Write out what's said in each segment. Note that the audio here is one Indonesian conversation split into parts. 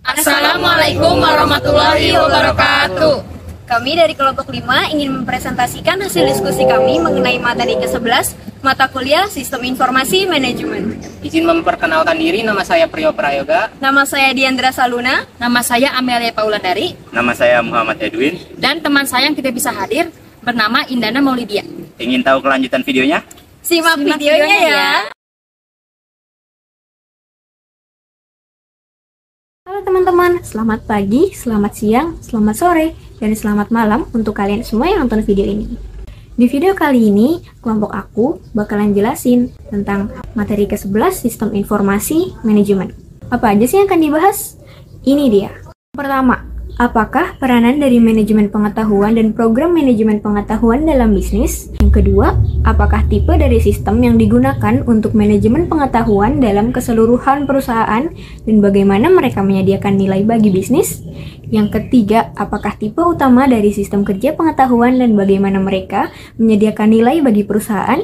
Assalamualaikum warahmatullahi wabarakatuh. Kami dari kelompok 5 ingin mempresentasikan hasil diskusi kami mengenai materi ke-11 mata kuliah Sistem Informasi Manajemen. Izin memperkenalkan diri, nama saya Priyo Prayoga. Nama saya Diandra Saluna. Nama saya Amelia Paulandari. Nama saya Muhammad Edwin. Dan teman saya yang tidak bisa hadir bernama Indana Maulidia. Ingin tahu kelanjutan videonya? Simak videonya ya. Halo teman-teman, selamat pagi, selamat siang, selamat sore, dan selamat malam untuk kalian semua yang nonton video ini. Di video kali ini, kelompok aku bakalan jelasin tentang materi ke-11 Sistem Informasi Manajemen. Apa aja sih yang akan dibahas? Ini dia. Pertama, apakah peranan dari manajemen pengetahuan dan program manajemen pengetahuan dalam bisnis? Yang kedua, apakah tipe dari sistem yang digunakan untuk manajemen pengetahuan dalam keseluruhan perusahaan dan bagaimana mereka menyediakan nilai bagi bisnis? Yang ketiga, apakah tipe utama dari sistem kerja pengetahuan dan bagaimana mereka menyediakan nilai bagi perusahaan?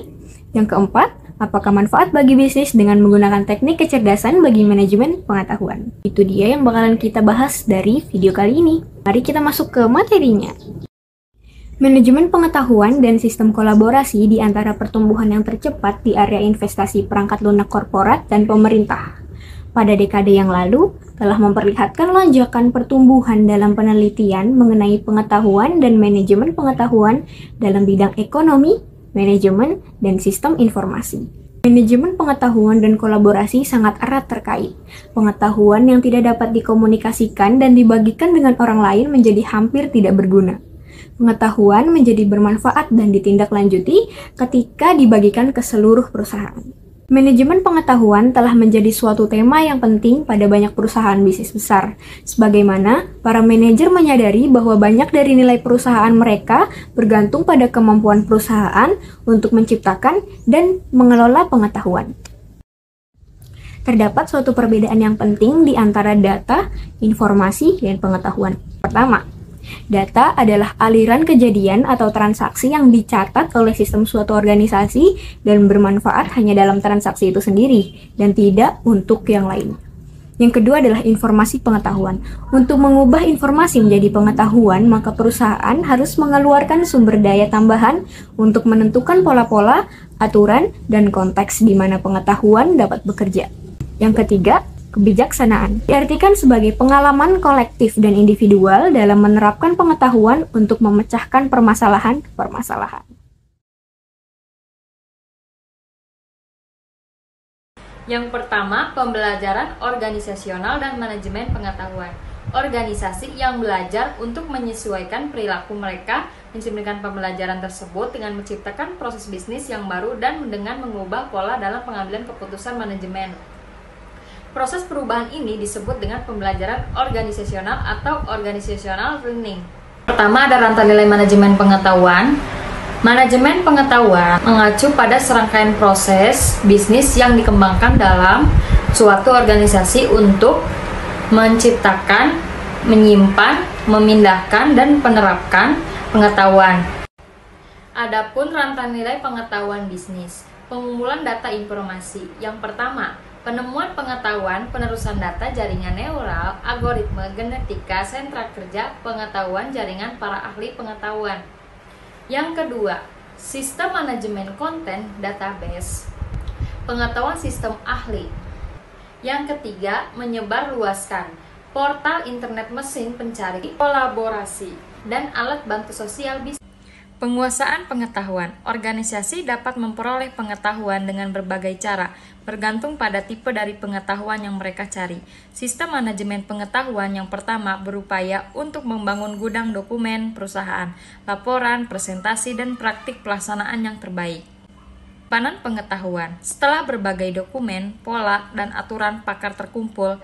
Yang keempat, apakah manfaat bagi bisnis dengan menggunakan teknik kecerdasan bagi manajemen pengetahuan? Itu dia yang bakalan kita bahas dari video kali ini. Mari kita masuk ke materinya. Manajemen pengetahuan dan sistem kolaborasi di antara pertumbuhan yang tercepat di area investasi perangkat lunak korporat dan pemerintah. Pada dekade yang lalu, telah memperlihatkan lonjakan pertumbuhan dalam penelitian mengenai pengetahuan dan manajemen pengetahuan dalam bidang ekonomi, manajemen, dan sistem informasi. Manajemen pengetahuan dan kolaborasi sangat erat terkait. Pengetahuan yang tidak dapat dikomunikasikan dan dibagikan dengan orang lain menjadi hampir tidak berguna. Pengetahuan menjadi bermanfaat dan ditindaklanjuti ketika dibagikan ke seluruh perusahaan. Manajemen pengetahuan telah menjadi suatu tema yang penting pada banyak perusahaan bisnis besar, sebagaimana para manajer menyadari bahwa banyak dari nilai perusahaan mereka bergantung pada kemampuan perusahaan untuk menciptakan dan mengelola pengetahuan. Terdapat suatu perbedaan yang penting di antara data, informasi, dan pengetahuan. Pertama, data adalah aliran kejadian atau transaksi yang dicatat oleh sistem suatu organisasi dan bermanfaat hanya dalam transaksi itu sendiri dan tidak untuk yang lain. Yang kedua adalah informasi pengetahuan. Untuk mengubah informasi menjadi pengetahuan, maka perusahaan harus mengeluarkan sumber daya tambahan untuk menentukan pola-pola, aturan, dan konteks di mana pengetahuan dapat bekerja. Yang ketiga, kebijaksanaan diartikan sebagai pengalaman kolektif dan individual dalam menerapkan pengetahuan untuk memecahkan permasalahan-permasalahan. Yang pertama, pembelajaran organisasional dan manajemen pengetahuan. Organisasi yang belajar untuk menyesuaikan perilaku mereka, mencerminkan pembelajaran tersebut dengan menciptakan proses bisnis yang baru dan dengan mengubah pola dalam pengambilan keputusan manajemen. Proses perubahan ini disebut dengan pembelajaran organisasional atau organizational learning. Pertama ada rantai nilai manajemen pengetahuan. Manajemen pengetahuan mengacu pada serangkaian proses bisnis yang dikembangkan dalam suatu organisasi untuk menciptakan, menyimpan, memindahkan, dan menerapkan pengetahuan. Adapun rantai nilai pengetahuan bisnis, pengumpulan data informasi. Yang pertama, penemuan pengetahuan, penerusan data, jaringan neural, algoritma, genetika, sentra kerja, pengetahuan, jaringan para ahli pengetahuan. Yang kedua, sistem manajemen konten, database, pengetahuan sistem ahli. Yang ketiga, menyebarluaskan, portal internet mesin pencari, kolaborasi, dan alat bantu sosial bisnis. Penguasaan pengetahuan. Organisasi dapat memperoleh pengetahuan dengan berbagai cara, bergantung pada tipe dari pengetahuan yang mereka cari. Sistem manajemen pengetahuan yang pertama berupaya untuk membangun gudang dokumen perusahaan, laporan, presentasi, dan praktik pelaksanaan yang terbaik. Penyimpanan pengetahuan. Setelah berbagai dokumen, pola, dan aturan pakar terkumpul,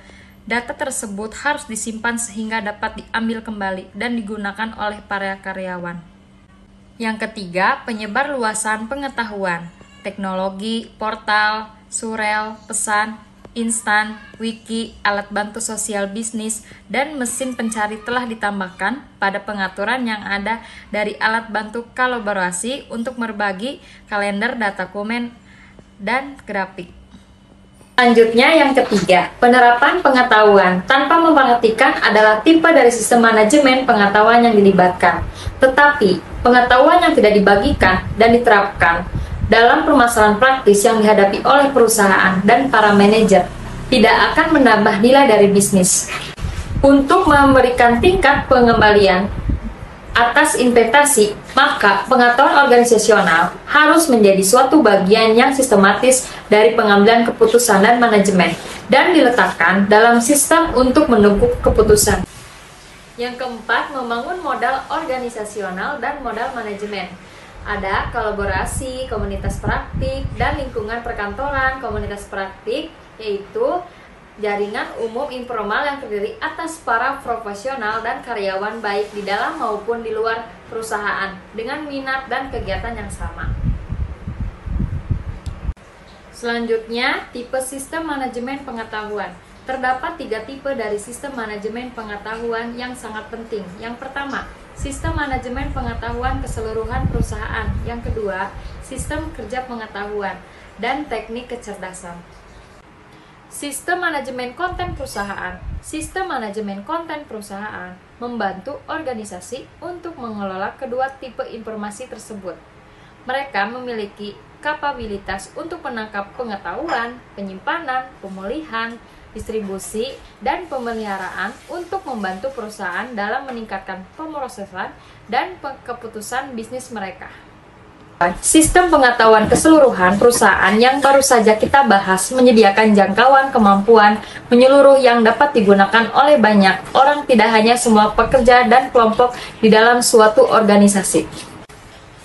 data tersebut harus disimpan sehingga dapat diambil kembali dan digunakan oleh para karyawan. Yang ketiga, penyebarluasan pengetahuan, teknologi, portal, surel, pesan, instan, wiki, alat bantu sosial bisnis, dan mesin pencari telah ditambahkan pada pengaturan yang ada dari alat bantu kolaborasi untuk berbagi kalender, data dokumen, dan grafik. Selanjutnya yang ketiga, penerapan pengetahuan tanpa memperhatikan adalah tipe dari sistem manajemen pengetahuan yang dilibatkan. Tetapi, pengetahuan yang tidak dibagikan dan diterapkan dalam permasalahan praktis yang dihadapi oleh perusahaan dan para manajer tidak akan menambah nilai dari bisnis. Untuk memberikan tingkat pengembalian atas investasi, maka pengetahuan organisasional harus menjadi suatu bagian yang sistematis dari pengambilan keputusan dan manajemen dan diletakkan dalam sistem untuk mendukung keputusan. Yang keempat, membangun modal organisasional dan modal manajemen. Ada kolaborasi, komunitas praktik, dan lingkungan perkantoran. Komunitas praktik yaitu jaringan umum informal yang terdiri atas para profesional dan karyawan baik di dalam maupun di luar perusahaan dengan minat dan kegiatan yang sama. Selanjutnya, tipe sistem manajemen pengetahuan. Terdapat 3 tipe dari sistem manajemen pengetahuan yang sangat penting. Yang pertama, sistem manajemen pengetahuan keseluruhan perusahaan. Yang kedua, sistem kerja pengetahuan dan teknik kecerdasan. Sistem manajemen konten perusahaan. Sistem manajemen konten perusahaan membantu organisasi untuk mengelola kedua tipe informasi tersebut. Mereka memiliki kapabilitas untuk menangkap pengetahuan, penyimpanan, pemulihan, distribusi, dan pemeliharaan untuk membantu perusahaan dalam meningkatkan pemrosesan dan keputusan bisnis mereka. Sistem pengetahuan keseluruhan perusahaan yang baru saja kita bahas menyediakan jangkauan kemampuan menyeluruh yang dapat digunakan oleh banyak orang, tidak hanya semua pekerja dan kelompok di dalam suatu organisasi.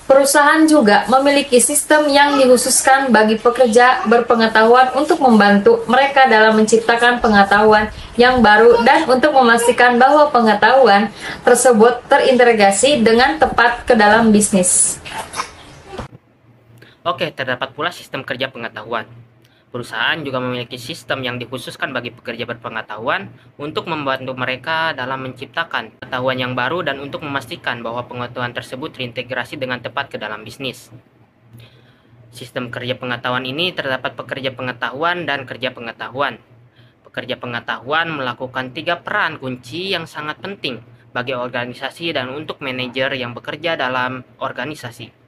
Perusahaan juga memiliki sistem yang dikhususkan bagi pekerja berpengetahuan untuk membantu mereka dalam menciptakan pengetahuan yang baru dan untuk memastikan bahwa pengetahuan tersebut terintegrasi dengan tepat ke dalam bisnis. Oke, terdapat pula sistem kerja pengetahuan. Perusahaan juga memiliki sistem yang dikhususkan bagi pekerja berpengetahuan untuk membantu mereka dalam menciptakan pengetahuan yang baru dan untuk memastikan bahwa pengetahuan tersebut terintegrasi dengan tepat ke dalam bisnis. Sistem kerja pengetahuan ini terdapat pekerja pengetahuan dan kerja pengetahuan. Pekerja pengetahuan melakukan 3 peran kunci yang sangat penting bagi organisasi dan untuk manajer yang bekerja dalam organisasi.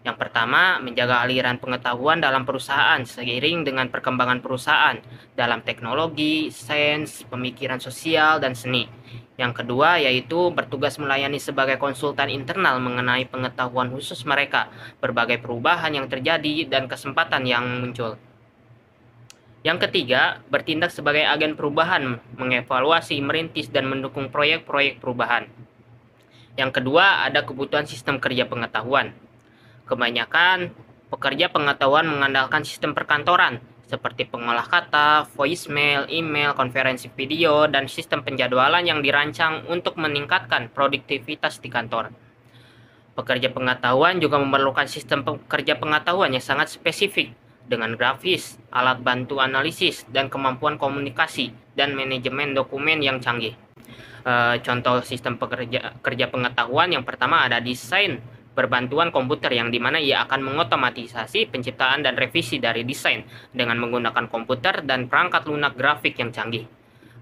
Yang pertama, menjaga aliran pengetahuan dalam perusahaan seiring dengan perkembangan perusahaan dalam teknologi, sains, pemikiran sosial, dan seni. Yang kedua, yaitu bertugas melayani sebagai konsultan internal mengenai pengetahuan khusus mereka, berbagai perubahan yang terjadi, dan kesempatan yang muncul. Yang ketiga, bertindak sebagai agen perubahan, mengevaluasi, merintis, dan mendukung proyek-proyek perubahan. Yang kedua, ada kebutuhan sistem kerja pengetahuan. Kebanyakan pekerja pengetahuan mengandalkan sistem perkantoran seperti pengolah kata, voicemail, email, konferensi video, dan sistem penjadwalan yang dirancang untuk meningkatkan produktivitas di kantor. Pekerja pengetahuan juga memerlukan sistem kerja pengetahuan yang sangat spesifik dengan grafis, alat bantu analisis, dan kemampuan komunikasi dan manajemen dokumen yang canggih. Contoh sistem kerja pengetahuan yang pertama ada desain berbantuan komputer, yang dimana ia akan mengotomatisasi penciptaan dan revisi dari desain dengan menggunakan komputer dan perangkat lunak grafik yang canggih.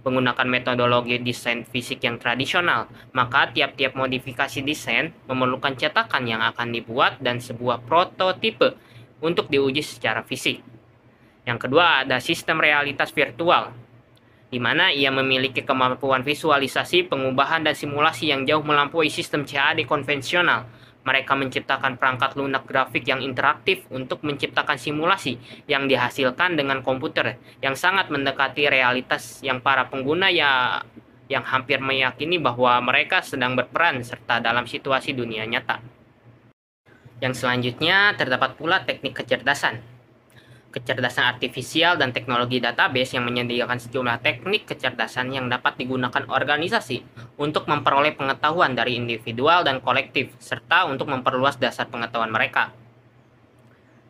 Menggunakan metodologi desain fisik yang tradisional, maka tiap-tiap modifikasi desain memerlukan cetakan yang akan dibuat dan sebuah prototipe untuk diuji secara fisik. Yang kedua ada sistem realitas virtual, di mana ia memiliki kemampuan visualisasi, pengubahan, dan simulasi yang jauh melampaui sistem CAD konvensional. Mereka menciptakan perangkat lunak grafik yang interaktif untuk menciptakan simulasi yang dihasilkan dengan komputer yang sangat mendekati realitas yang para pengguna yang hampir meyakini bahwa mereka sedang berperan serta dalam situasi dunia nyata. Yang selanjutnya terdapat pula teknik kecerdasan. Kecerdasan artifisial dan teknologi database yang menyediakan sejumlah teknik kecerdasan yang dapat digunakan organisasi untuk memperoleh pengetahuan dari individual dan kolektif, serta untuk memperluas dasar pengetahuan mereka.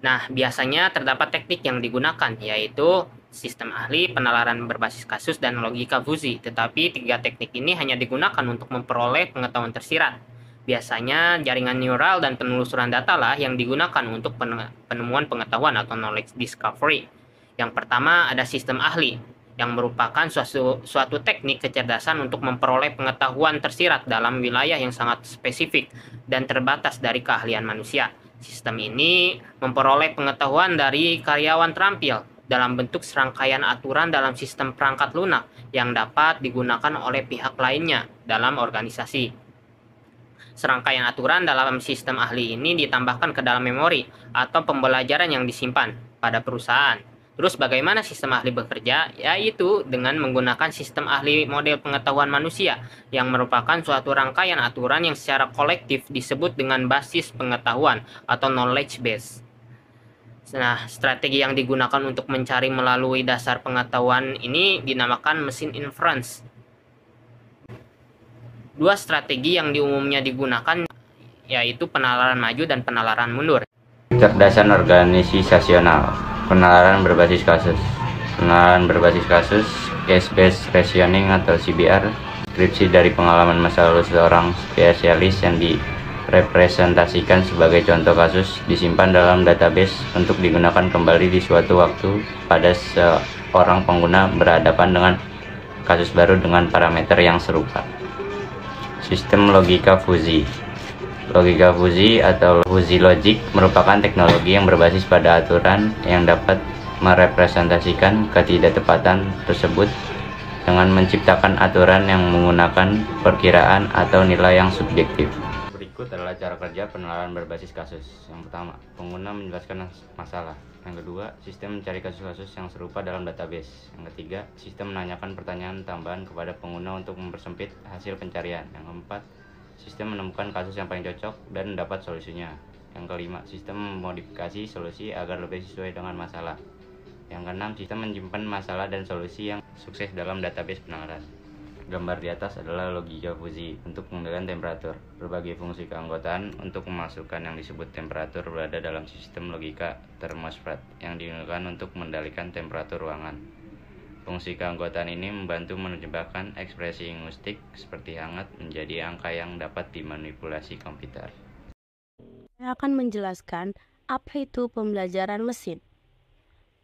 Nah, biasanya terdapat teknik yang digunakan, yaitu sistem ahli, penalaran berbasis kasus, dan logika fuzzy. Tetapi 3 teknik ini hanya digunakan untuk memperoleh pengetahuan tersirat. Biasanya jaringan neural dan penelusuran data lah yang digunakan untuk penemuan pengetahuan atau knowledge discovery. Yang pertama ada sistem ahli, yang merupakan suatu teknik kecerdasan untuk memperoleh pengetahuan tersirat dalam wilayah yang sangat spesifik dan terbatas dari keahlian manusia. Sistem ini memperoleh pengetahuan dari karyawan terampil dalam bentuk serangkaian aturan dalam sistem perangkat lunak yang dapat digunakan oleh pihak lainnya dalam organisasi. Serangkaian aturan dalam sistem ahli ini ditambahkan ke dalam memori atau pembelajaran yang disimpan pada perusahaan. Terus bagaimana sistem ahli bekerja? Yaitu dengan menggunakan sistem ahli model pengetahuan manusia yang merupakan suatu rangkaian aturan yang secara kolektif disebut dengan basis pengetahuan atau knowledge base. Nah, strategi yang digunakan untuk mencari melalui dasar pengetahuan ini dinamakan mesin inference. Dua strategi yang umumnya digunakan yaitu penalaran maju dan penalaran mundur. Kecerdasan organisasional. Penalaran berbasis kasus. Penalaran berbasis kasus, case-based reasoning atau CBR, deskripsi dari pengalaman masa lalu seorang spesialis yang direpresentasikan sebagai contoh kasus, disimpan dalam database untuk digunakan kembali di suatu waktu pada seorang pengguna berhadapan dengan kasus baru dengan parameter yang serupa. Sistem logika fuzi. Logika fuzi atau fuzzy logic merupakan teknologi yang berbasis pada aturan yang dapat merepresentasikan ketidaktepatan tersebut dengan menciptakan aturan yang menggunakan perkiraan atau nilai yang subjektif. Berikut adalah cara kerja penalaran berbasis kasus. Yang pertama, pengguna menjelaskan masalah. Yang kedua, sistem mencari kasus-kasus yang serupa dalam database. Yang ketiga, sistem menanyakan pertanyaan tambahan kepada pengguna untuk mempersempit hasil pencarian. Yang keempat, sistem menemukan kasus yang paling cocok dan mendapat solusinya. Yang kelima, sistem memodifikasi solusi agar lebih sesuai dengan masalah. Yang keenam, sistem menyimpan masalah dan solusi yang sukses dalam database penalaran. Gambar di atas adalah logika fuzi untuk mengendalikan temperatur. Berbagai fungsi keanggotaan untuk memasukkan yang disebut temperatur berada dalam sistem logika thermostat yang digunakan untuk mengendalikan temperatur ruangan. Fungsi keanggotaan ini membantu menerjemahkan ekspresi linguistik seperti hangat menjadi angka yang dapat dimanipulasi komputer. Saya akan menjelaskan apa itu pembelajaran mesin.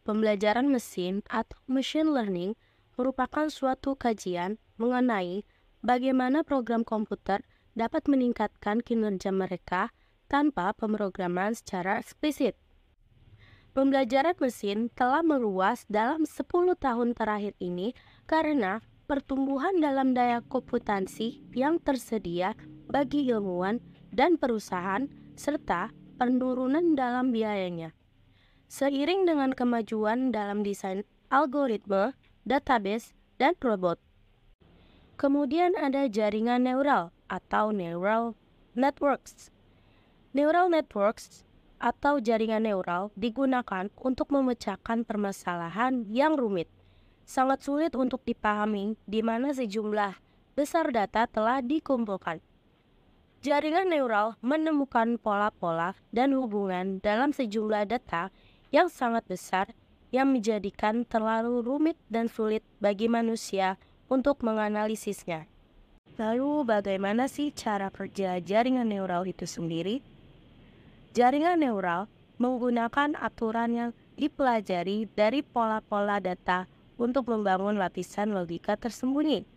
Pembelajaran mesin atau machine learning merupakan suatu kajian mengenai bagaimana program komputer dapat meningkatkan kinerja mereka tanpa pemrograman secara eksplisit. Pembelajaran mesin telah meluas dalam 10 tahun terakhir ini karena pertumbuhan dalam daya komputansi yang tersedia bagi ilmuwan dan perusahaan serta penurunan dalam biayanya. Seiring dengan kemajuan dalam desain algoritma, database, dan robot. Kemudian ada jaringan neural atau neural networks. Neural networks atau jaringan neural digunakan untuk memecahkan permasalahan yang rumit. Sangat sulit untuk dipahami di mana sejumlah besar data telah dikumpulkan. Jaringan neural menemukan pola-pola dan hubungan dalam sejumlah data yang sangat besar yang menjadikan terlalu rumit dan sulit bagi manusia untuk menganalisisnya. Lalu bagaimana sih cara kerja jaringan neural itu sendiri? Jaringan neural menggunakan aturan yang dipelajari dari pola-pola data untuk membangun lapisan logika tersembunyi.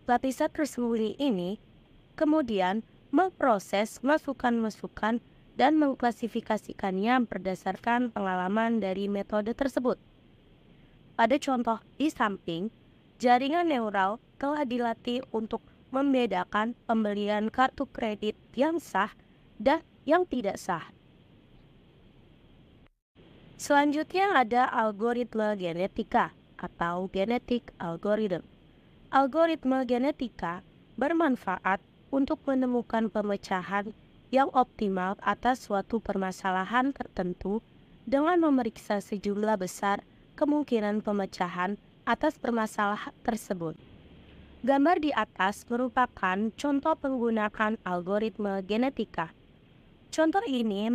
Lapisan tersembunyi ini kemudian memproses masukan-masukan dan mengklasifikasikannya berdasarkan pengalaman dari metode tersebut. Pada contoh di samping, jaringan neural telah dilatih untuk membedakan pembelian kartu kredit yang sah dan yang tidak sah. Selanjutnya ada algoritma genetika atau genetic algorithm. Algoritma genetika bermanfaat untuk menemukan pemecahan yang optimal atas suatu permasalahan tertentu dengan memeriksa sejumlah besar kemungkinan pemecahan atas permasalahan tersebut. Gambar di atas merupakan contoh penggunaan algoritma genetika. Contoh ini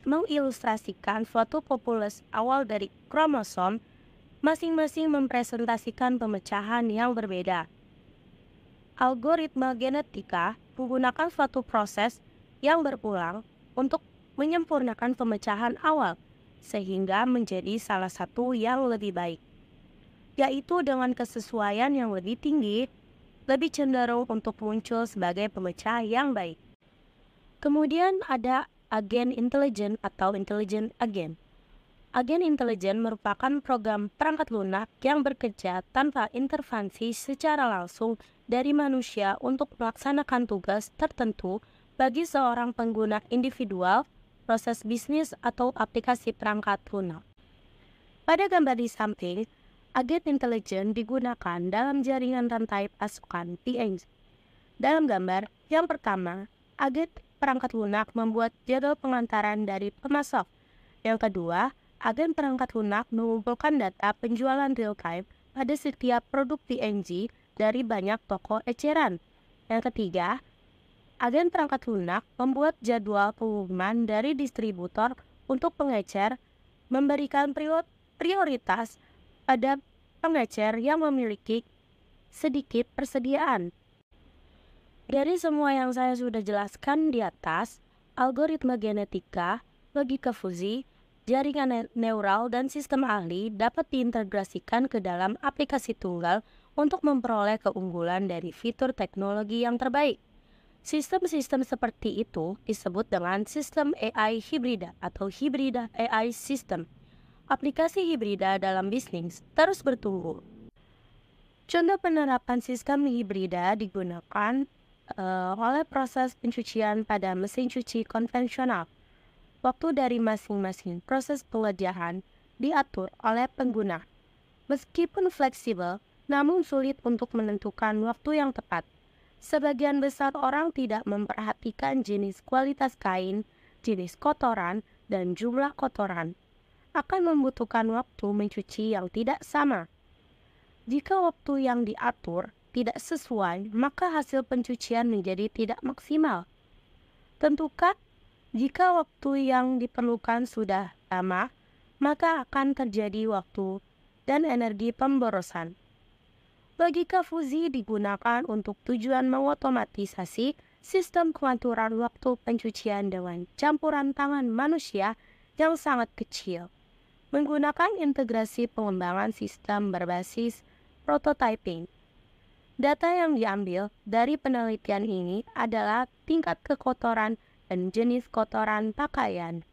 mengilustrasikan suatu populasi awal dari kromosom, masing-masing mempresentasikan pemecahan yang berbeda. Algoritma genetika menggunakan suatu proses yang berulang untuk menyempurnakan pemecahan awal sehingga menjadi salah satu yang lebih baik, yaitu dengan kesesuaian yang lebih tinggi, lebih cenderung untuk muncul sebagai pemecah yang baik. Kemudian ada agen intelijen atau intelligent agen. Agen intelijen merupakan program perangkat lunak yang bekerja tanpa intervensi secara langsung dari manusia untuk melaksanakan tugas tertentu bagi seorang pengguna individual, proses bisnis, atau aplikasi perangkat lunak. Pada gambar di samping, agen intelijen digunakan dalam jaringan rantai pasukan PNG. Dalam gambar yang pertama, agen perangkat lunak membuat jadwal pengantaran dari pemasok. Yang kedua, agen perangkat lunak mengumpulkan data penjualan real-time pada setiap produk PNG dari banyak toko eceran. Yang ketiga, agen perangkat lunak membuat jadwal pengumuman dari distributor untuk pengecer, memberikan prioritas pada pengecer yang memiliki sedikit persediaan. Dari semua yang saya sudah jelaskan di atas, algoritma genetika, logika fusi, jaringan neural, dan sistem ahli dapat diintegrasikan ke dalam aplikasi tunggal untuk memperoleh keunggulan dari fitur teknologi yang terbaik. Sistem-sistem seperti itu disebut dengan sistem AI hibrida atau hibrida AI system. Aplikasi hibrida dalam bisnis terus bertumbuh. Contoh penerapan sistem hibrida digunakan oleh proses pencucian pada mesin cuci konvensional. Waktu dari masing-masing proses pengerjaan diatur oleh pengguna. Meskipun fleksibel, namun sulit untuk menentukan waktu yang tepat. Sebagian besar orang tidak memperhatikan jenis kualitas kain, jenis kotoran, dan jumlah kotoran. Akan membutuhkan waktu mencuci yang tidak sama. Jika waktu yang diatur tidak sesuai, maka hasil pencucian menjadi tidak maksimal. Tentukan jika waktu yang diperlukan sudah lama, maka akan terjadi waktu dan energi pemborosan. Logika fusi digunakan untuk tujuan mengotomatisasi sistem pengaturan waktu pencucian dengan campuran tangan manusia yang sangat kecil, menggunakan integrasi pengembangan sistem berbasis prototyping. Data yang diambil dari penelitian ini adalah tingkat kekotoran dan jenis kotoran pakaian.